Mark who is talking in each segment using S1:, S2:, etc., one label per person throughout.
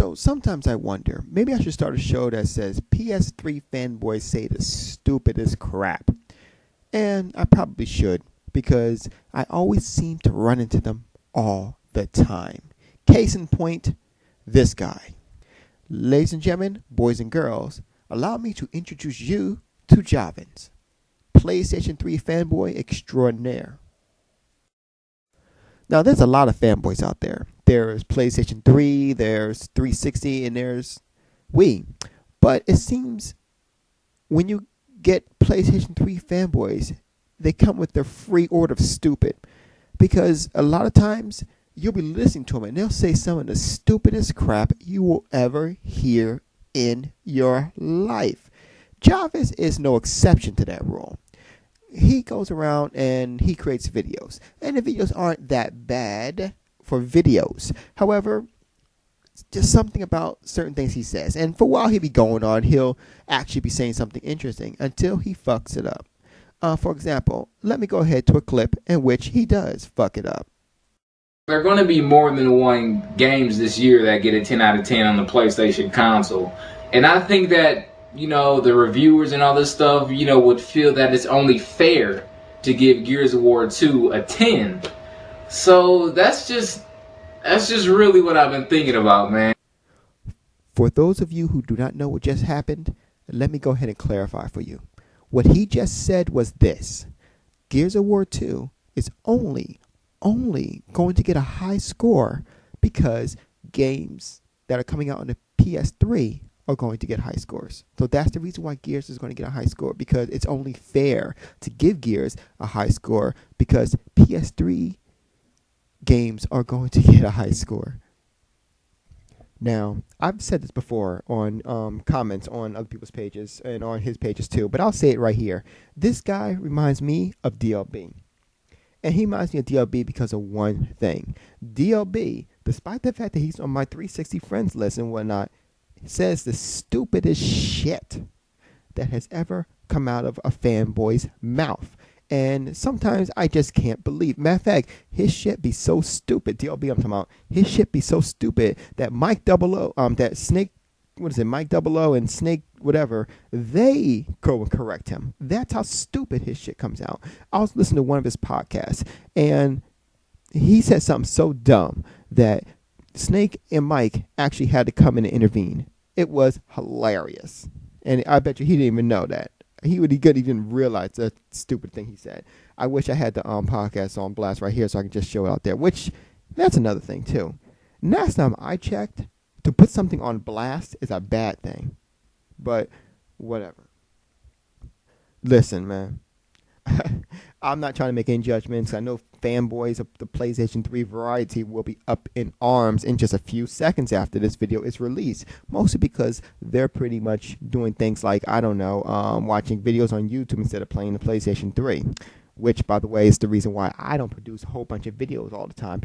S1: So sometimes I wonder, maybe I should start a show that says PS3 fanboys say the stupidest crap. And I probably should, because I always seem to run into them all the time. Case in point, this guy. Ladies and gentlemen, boys and girls, allow me to introduce you to Javins, PlayStation 3 fanboy extraordinaire. Now, there's a lot of fanboys out there. There's PlayStation 3, there's 360, and there's Wii. But it seems when you get PlayStation 3 fanboys, they come with their free order of stupid. Because a lot of times, you'll be listening to them, and they'll say some of the stupidest crap you will ever hear in your life. Jarvis is no exception to that rule. He goes around and he creates videos. And the videos aren't that bad for videos. However, just something about certain things he says. And for a while he'll be going on, he'll actually be saying something interesting until he fucks it up. For example, let me go ahead to a clip in which he does fuck it up.
S2: There are going to be more than one games this year that get a 10 out of 10 on the PlayStation console. And I think that, the reviewers and all this stuff, would feel that it's only fair to give Gears of War 2 a 10. So that's just really what I've been thinking about, man.
S1: For those of you who do not know what just happened, let me go ahead and clarify for you. What he just said was this. Gears of War 2 is only going to get a high score because games that are coming out on the PS3 are going to get high scores. So that's the reason why Gears is going to get a high score, because it's only fair to give Gears a high score because PS3 games are going to get a high score. Now, I've said this before on comments on other people's pages and on his pages too, but I'll say it right here. This guy reminds me of DLB. And he reminds me of DLB because of one thing. DLB, despite the fact that he's on my 360 friends list and whatnot, says the stupidest shit that has ever come out of a fanboy's mouth. And sometimes I just can't believe. Matter of fact, his shit be so stupid. DLB, I'm talking about. His shit be so stupid that Mike Double O, that Snake, Mike Double O and Snake, whatever, they go and correct him. That's how stupid his shit comes out. I was listening to one of his podcasts, and he said something so dumb that Snake and Mike actually had to come in and intervene. It was hilarious. And I bet you he didn't even know that. He couldn't even realize the stupid thing he said. I wish I had the podcast on blast right here so I could just show it out there, which that's another thing too. Last time I checked, to put something on blast is a bad thing. But whatever. Listen, man. I'm not trying to make any judgments. I know fanboys of the PlayStation 3 variety will be up in arms in just a few seconds after this video is released. Mostly because they're pretty much doing things like, watching videos on YouTube instead of playing the PlayStation 3. Which, by the way, is the reason why I don't produce a whole bunch of videos all the time.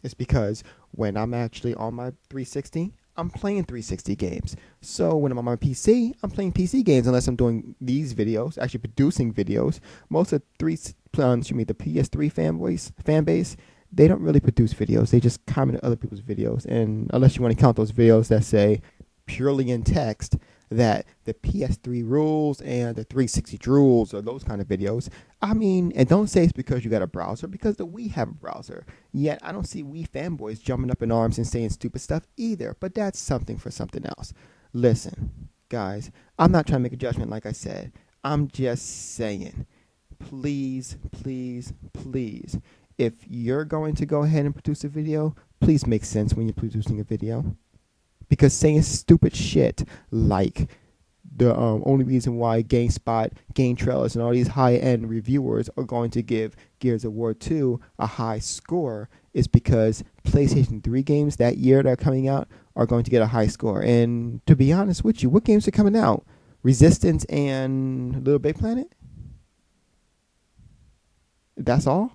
S1: It's because when I'm actually on my 360, I'm playing 360 games. So when I'm on my PC, I'm playing PC games unless I'm doing these videos, actually producing videos. Most of the PS3 fan base, they don't really produce videos. They just comment on other people's videos. And unless you want to count those videos that say purely in text that the PS3 rules and the 360 rules or those kind of videos. And don't say it's because you got a browser, because the Wii have a browser. Yet I don't see Wii fanboys jumping up in arms and saying stupid stuff either. But that's something for something else. Listen, guys, I'm not trying to make a judgment like I said. I'm just saying, please, please, please, if you're going to go ahead and produce a video, please make sense when you're producing a video. Because saying stupid shit like the only reason why GameSpot, Game Trailers, and all these high-end reviewers are going to give Gears of War 2 a high score is because PlayStation 3 games that year that are coming out are going to get a high score. And to be honest with you, what games are coming out? Resistance and Little Big Planet? That's all?